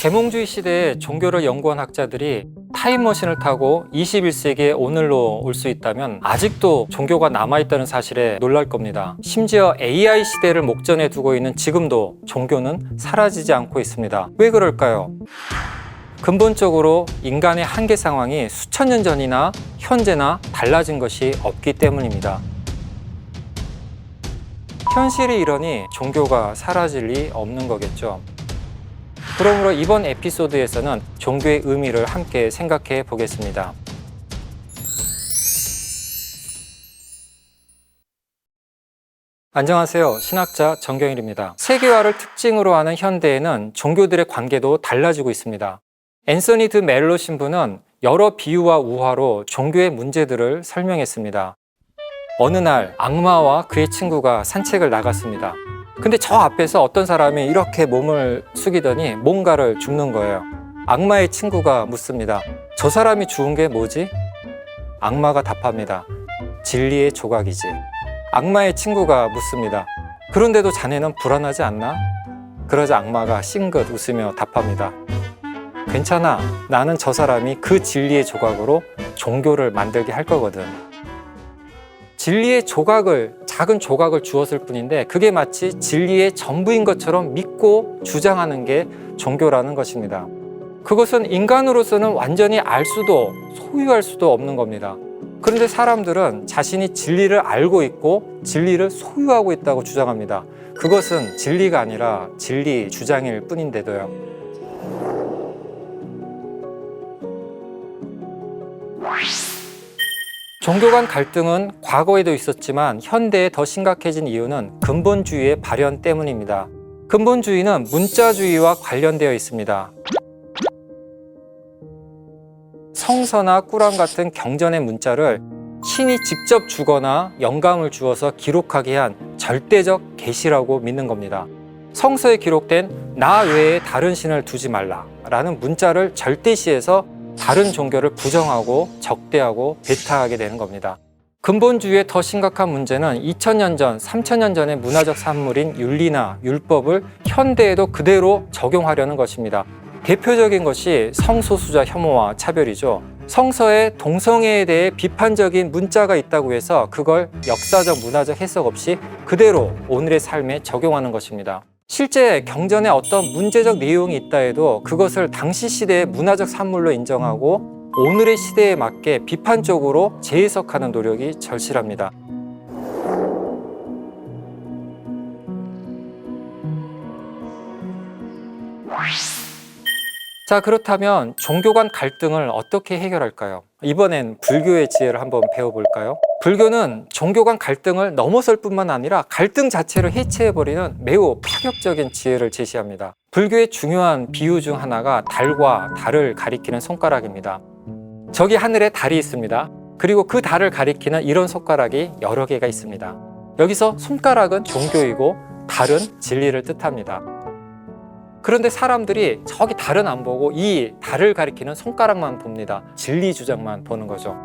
계몽주의 시대에 종교를 연구한 학자들이 타임머신을 타고 21세기의 오늘로 올 수 있다면 아직도 종교가 남아있다는 사실에 놀랄 겁니다. 심지어 AI 시대를 목전에 두고 있는 지금도 종교는 사라지지 않고 있습니다. 왜 그럴까요? 근본적으로 인간의 한계 상황이 수천 년 전이나 현재나 달라진 것이 없기 때문입니다. 현실이 이러니 종교가 사라질 리 없는 거겠죠. 그러므로 이번 에피소드에서는 종교의 의미를 함께 생각해 보겠습니다. 안녕하세요. 신학자 정경일입니다. 세계화를 특징으로 하는 현대에는 종교들의 관계도 달라지고 있습니다. 앤서니 드 멜로 신부는 여러 비유와 우화로 종교의 문제들을 설명했습니다. 어느 날 악마와 그의 친구가 산책을 나갔습니다. 근데 저 앞에서 어떤 사람이 이렇게 몸을 숙이더니 뭔가를 줍는 거예요. 악마의 친구가 묻습니다. 저 사람이 주운 게 뭐지? 악마가 답합니다. 진리의 조각이지. 악마의 친구가 묻습니다. 그런데도 자네는 불안하지 않나? 그러자 악마가 싱긋 웃으며 답합니다. 괜찮아. 나는 저 사람이 그 진리의 조각으로 종교를 만들게 할 거거든. 진리의 조각을, 작은 조각을 주었을 뿐인데 그게 마치 진리의 전부인 것처럼 믿고 주장하는 게 종교라는 것입니다. 그것은 인간으로서는 완전히 알 수도 소유할 수도 없는 겁니다. 그런데 사람들은 자신이 진리를 알고 있고 진리를 소유하고 있다고 주장합니다. 그것은 진리가 아니라 진리 주장일 뿐인데도요. 종교 간 갈등은 과거에도 있었지만 현대에 더 심각해진 이유는 근본주의의 발현 때문입니다. 근본주의는 문자주의와 관련되어 있습니다. 성서나 꾸란 같은 경전의 문자를 신이 직접 주거나 영감을 주어서 기록하게 한 절대적 계시라고 믿는 겁니다. 성서에 기록된 나 외에 다른 신을 두지 말라 라는 문자를 절대시해서 다른 종교를 부정하고 적대하고 배타하게 되는 겁니다. 근본주의의 더 심각한 문제는 2000년 전, 3000년 전의 문화적 산물인 윤리나 율법을 현대에도 그대로 적용하려는 것입니다. 대표적인 것이 성소수자 혐오와 차별이죠. 성서에 동성애에 대해 비판적인 문자가 있다고 해서 그걸 역사적 문화적 해석 없이 그대로 오늘의 삶에 적용하는 것입니다. 실제 경전에 어떤 문제적 내용이 있다 해도 그것을 당시 시대의 문화적 산물로 인정하고 오늘의 시대에 맞게 비판적으로 재해석하는 노력이 절실합니다. 자, 그렇다면 종교 간 갈등을 어떻게 해결할까요? 이번엔 불교의 지혜를 한번 배워볼까요? 불교는 종교 간 갈등을 넘어설 뿐만 아니라 갈등 자체를 해체해버리는 매우 파격적인 지혜를 제시합니다. 불교의 중요한 비유 중 하나가 달과 달을 가리키는 손가락입니다. 저기 하늘에 달이 있습니다. 그리고 그 달을 가리키는 이런 손가락이 여러 개가 있습니다. 여기서 손가락은 종교이고 달은 진리를 뜻합니다. 그런데 사람들이 저기 달은 안 보고 이 달을 가리키는 손가락만 봅니다. 진리 주장만 보는 거죠.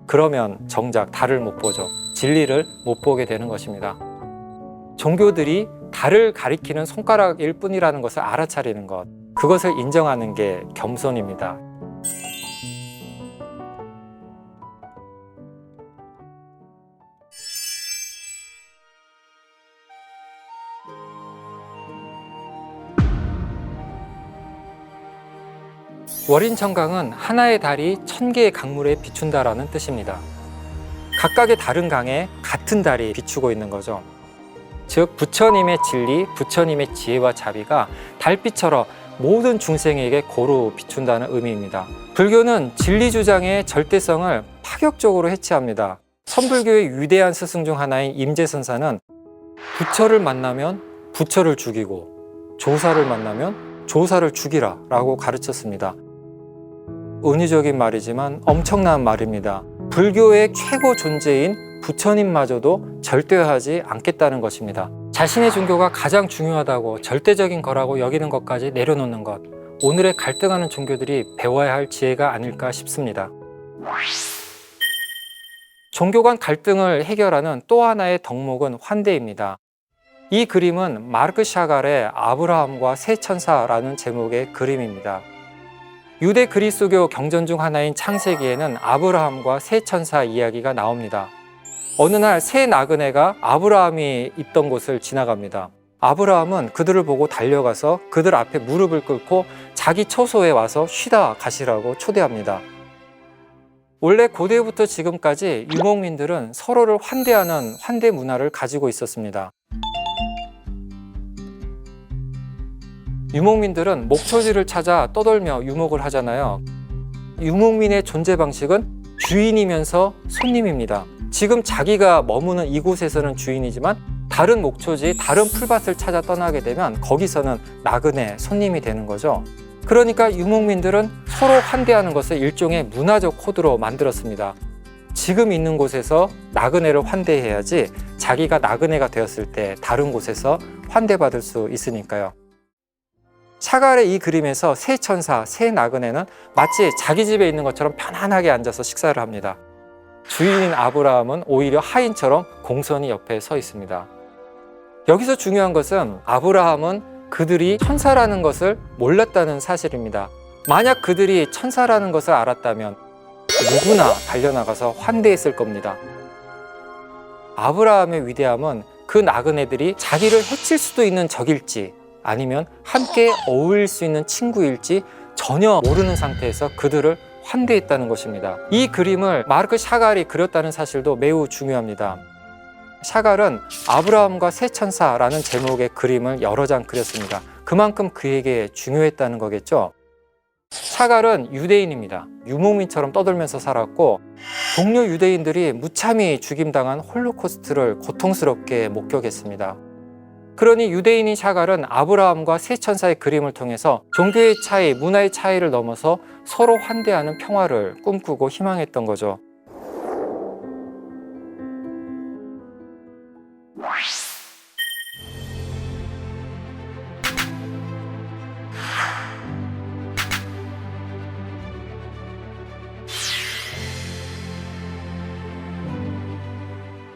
그러면 정작 달을 못 보죠. 진리를 못 보게 되는 것입니다. 종교들이 달을 가리키는 손가락일 뿐이라는 것을 알아차리는 것, 그것을 인정하는 게 겸손입니다. 월인천강은 하나의 달이 1000개의 강물에 비춘다라는 뜻입니다. 각각의 다른 강에 같은 달이 비추고 있는 거죠. 즉 부처님의 진리, 부처님의 지혜와 자비가 달빛처럼 모든 중생에게 고루 비춘다는 의미입니다. 불교는 진리 주장의 절대성을 파격적으로 해체합니다. 선불교의 위대한 스승 중 하나인 임재선사는 부처를 만나면 부처를 죽이고 조사를 만나면 조사를 죽이라 라고 가르쳤습니다. 은유적인 말이지만 엄청난 말입니다. 불교의 최고 존재인 부처님마저도 절대화하지 않겠다는 것입니다. 자신의 종교가 가장 중요하다고 절대적인 거라고 여기는 것까지 내려놓는 것, 오늘의 갈등하는 종교들이 배워야 할 지혜가 아닐까 싶습니다. 종교 간 갈등을 해결하는 또 하나의 덕목은 환대입니다. 이 그림은 마르크 샤갈의 아브라함과 새 천사라는 제목의 그림입니다. 유대 그리스도교 경전 중 하나인 창세기에는 아브라함과 새 천사 이야기가 나옵니다. 어느 날 새 나그네가 아브라함이 있던 곳을 지나갑니다. 아브라함은 그들을 보고 달려가서 그들 앞에 무릎을 꿇고 자기 처소에 와서 쉬다 가시라고 초대합니다. 원래 고대부터 지금까지 유목민들은 서로를 환대하는 환대 문화를 가지고 있었습니다. 유목민들은 목초지를 찾아 떠돌며 유목을 하잖아요. 유목민의 존재 방식은 주인이면서 손님입니다. 지금 자기가 머무는 이곳에서는 주인이지만 다른 목초지, 다른 풀밭을 찾아 떠나게 되면 거기서는 나그네, 손님이 되는 거죠. 그러니까 유목민들은 서로 환대하는 것을 일종의 문화적 코드로 만들었습니다. 지금 있는 곳에서 나그네를 환대해야지 자기가 나그네가 되었을 때 다른 곳에서 환대받을 수 있으니까요. 샤갈의 이 그림에서 새 천사, 새 나그네는 마치 자기 집에 있는 것처럼 편안하게 앉아서 식사를 합니다. 주인인 아브라함은 오히려 하인처럼 공손히 옆에 서 있습니다. 여기서 중요한 것은 아브라함은 그들이 천사라는 것을 몰랐다는 사실입니다. 만약 그들이 천사라는 것을 알았다면 누구나 달려나가서 환대했을 겁니다. 아브라함의 위대함은 그 나그네들이 자기를 해칠 수도 있는 적일지 아니면 함께 어울릴 수 있는 친구일지 전혀 모르는 상태에서 그들을 환대했다는 것입니다. 이 그림을 마르크 샤갈이 그렸다는 사실도 매우 중요합니다. 샤갈은 아브라함과 새 천사라는 제목의 그림을 여러 장 그렸습니다. 그만큼 그에게 중요했다는 거겠죠. 샤갈은 유대인입니다. 유목민처럼 떠들면서 살았고 동료 유대인들이 무참히 죽임당한 홀로코스트를 고통스럽게 목격했습니다. 그러니 유대인인 샤갈은 아브라함과 새 천사의 그림을 통해서 종교의 차이, 문화의 차이를 넘어서 서로 환대하는 평화를 꿈꾸고 희망했던 거죠.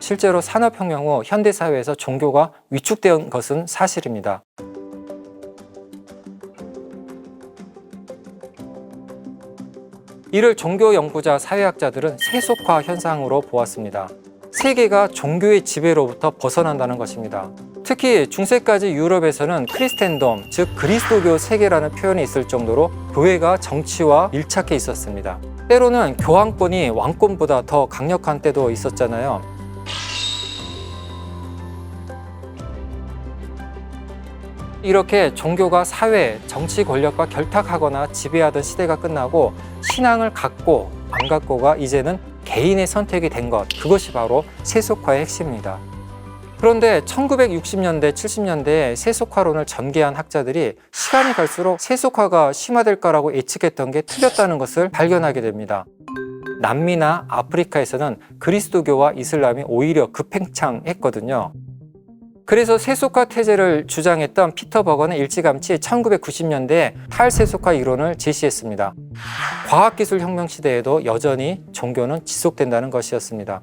실제로 산업혁명 후 현대사회에서 종교가 위축된 것은 사실입니다. 이를 종교 연구자, 사회학자들은 세속화 현상으로 보았습니다. 세계가 종교의 지배로부터 벗어난다는 것입니다. 특히 중세까지 유럽에서는 크리스텐돔, 즉 그리스도교 세계라는 표현이 있을 정도로 교회가 정치와 밀착해 있었습니다. 때로는 교황권이 왕권보다 더 강력한 때도 있었잖아요. 이렇게 종교가 사회, 정치 권력과 결탁하거나 지배하던 시대가 끝나고 신앙을 갖고 안 갖고가 이제는 개인의 선택이 된 것, 그것이 바로 세속화의 핵심입니다. 그런데 1960년대, 70년대에 세속화론을 전개한 학자들이 시간이 갈수록 세속화가 심화될 거라고 예측했던 게 틀렸다는 것을 발견하게 됩니다. 남미나 아프리카에서는 그리스도교와 이슬람이 오히려 급팽창했거든요. 그래서 세속화 태제를 주장했던 피터 버건은 일찌감치 1990년대에 탈세속화 이론을 제시했습니다. 과학기술 혁명 시대에도 여전히 종교는 지속된다는 것이었습니다.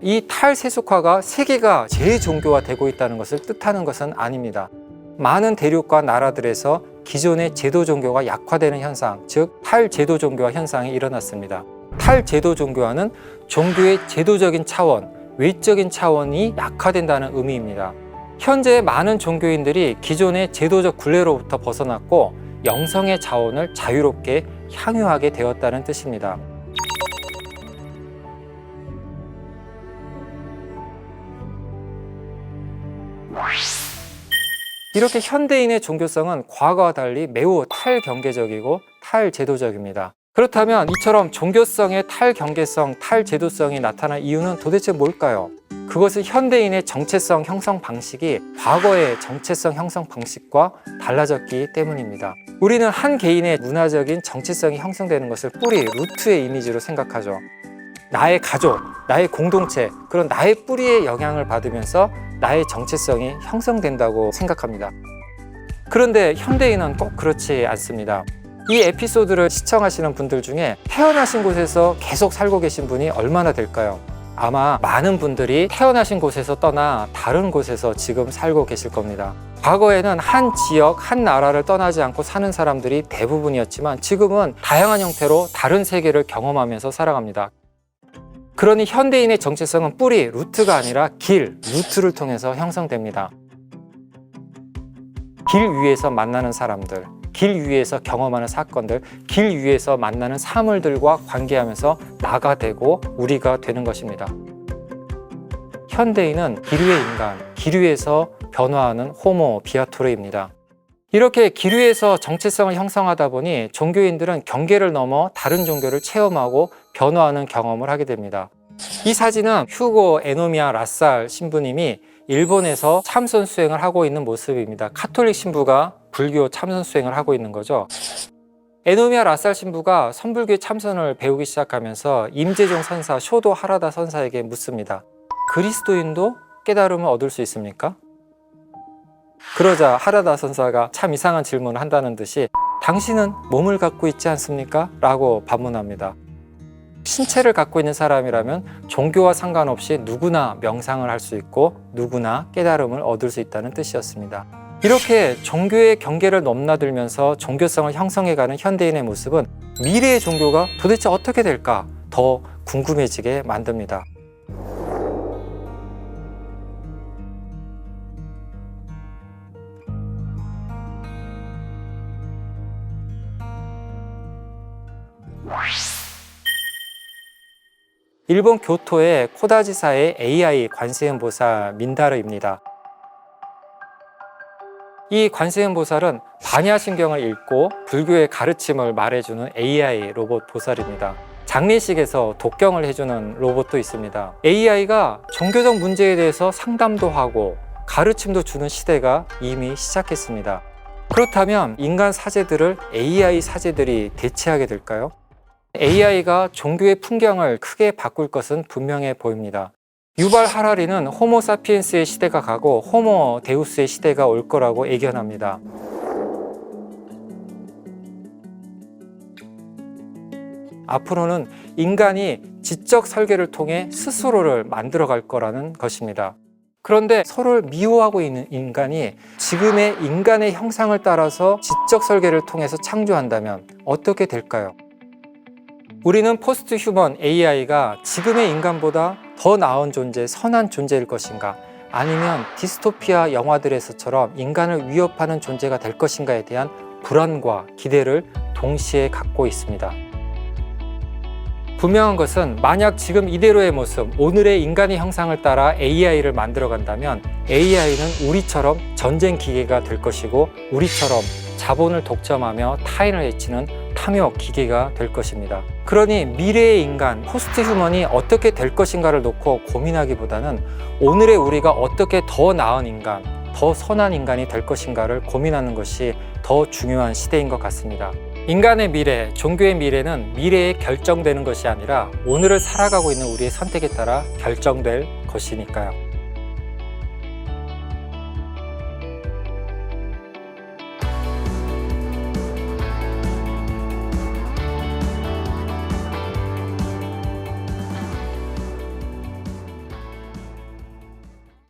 이 탈세속화가 세계가 재종교화되고 있다는 것을 뜻하는 것은 아닙니다. 많은 대륙과 나라들에서 기존의 제도 종교가 약화되는 현상, 즉 탈제도 종교화 현상이 일어났습니다. 탈제도 종교화는 종교의 제도적인 차원, 외적인 차원이 약화된다는 의미입니다. 현재 많은 종교인들이 기존의 제도적 굴레로부터 벗어났고 영성의 자원을 자유롭게 향유하게 되었다는 뜻입니다. 이렇게 현대인의 종교성은 과거와 달리 매우 탈경계적이고 탈제도적입니다. 그렇다면 이처럼 종교성의 탈경계성, 탈제도성이 나타난 이유는 도대체 뭘까요? 그것은 현대인의 정체성 형성 방식이 과거의 정체성 형성 방식과 달라졌기 때문입니다. 우리는 한 개인의 문화적인 정체성이 형성되는 것을 뿌리, 루트의 이미지로 생각하죠. 나의 가족, 나의 공동체, 그런 나의 뿌리의 영향을 받으면서 나의 정체성이 형성된다고 생각합니다. 그런데 현대인은 꼭 그렇지 않습니다. 이 에피소드를 시청하시는 분들 중에 태어나신 곳에서 계속 살고 계신 분이 얼마나 될까요? 아마 많은 분들이 태어나신 곳에서 떠나 다른 곳에서 지금 살고 계실 겁니다. 과거에는 한 지역, 한 나라를 떠나지 않고 사는 사람들이 대부분이었지만 지금은 다양한 형태로 다른 세계를 경험하면서 살아갑니다. 그러니 현대인의 정체성은 뿌리, 루트가 아니라 길, 루트를 통해서 형성됩니다. 길 위에서 만나는 사람들, 길 위에서 경험하는 사건들, 길 위에서 만나는 사물들과 관계하면서 나가 되고 우리가 되는 것입니다. 현대인은 길 위의 인간, 길 위에서 변화하는 호모 비아토르입니다. 이렇게 길 위에서 정체성을 형성하다 보니 종교인들은 경계를 넘어 다른 종교를 체험하고 변화하는 경험을 하게 됩니다. 이 사진은 휴고 에노미야 라살 신부님이 일본에서 참선 수행을 하고 있는 모습입니다. 카톨릭 신부가 불교 참선 수행을 하고 있는 거죠. 에노미야 라살 신부가 선불교의 참선을 배우기 시작하면서 임재종 선사, 쇼도 하라다 선사에게 묻습니다. 그리스도인도 깨달음을 얻을 수 있습니까? 그러자 하라다 선사가 참 이상한 질문을 한다는 듯이 당신은 몸을 갖고 있지 않습니까? 라고 반문합니다. 신체를 갖고 있는 사람이라면 종교와 상관없이 누구나 명상을 할 수 있고 누구나 깨달음을 얻을 수 있다는 뜻이었습니다. 이렇게 종교의 경계를 넘나들면서 종교성을 형성해가는 현대인의 모습은 미래의 종교가 도대체 어떻게 될까 더 궁금해지게 만듭니다. 일본 교토의 코다지사의 AI 관세음보살 민다르입니다. 이 관세음보살은 반야신경을 읽고 불교의 가르침을 말해주는 AI 로봇 보살입니다. 장례식에서 독경을 해주는 로봇도 있습니다. AI가 종교적 문제에 대해서 상담도 하고 가르침도 주는 시대가 이미 시작했습니다. 그렇다면 인간 사제들을 AI 사제들이 대체하게 될까요? AI가 종교의 풍경을 크게 바꿀 것은 분명해 보입니다. 유발 하라리는 호모 사피엔스의 시대가 가고 호모 데우스의 시대가 올 거라고 예견합니다. 앞으로는 인간이 지적 설계를 통해 스스로를 만들어 갈 거라는 것입니다. 그런데 서로를 미워하고 있는 인간이 지금의 인간의 형상을 따라서 지적 설계를 통해서 창조한다면 어떻게 될까요? 우리는 포스트 휴먼 AI가 지금의 인간보다 더 나은 존재, 선한 존재일 것인가? 아니면 디스토피아 영화들에서처럼 인간을 위협하는 존재가 될 것인가에 대한 불안과 기대를 동시에 갖고 있습니다. 분명한 것은 만약 지금 이대로의 모습, 오늘의 인간의 형상을 따라 AI를 만들어 간다면 AI는 우리처럼 전쟁 기계가 될 것이고 우리처럼 자본을 독점하며 타인을 해치는 탐욕 기계가 될 것입니다. 그러니 미래의 인간, 포스트 휴먼이 어떻게 될 것인가를 놓고 고민하기보다는 오늘의 우리가 어떻게 더 나은 인간, 더 선한 인간이 될 것인가를 고민하는 것이 더 중요한 시대인 것 같습니다. 인간의 미래, 종교의 미래는 미래에 결정되는 것이 아니라 오늘을 살아가고 있는 우리의 선택에 따라 결정될 것이니까요.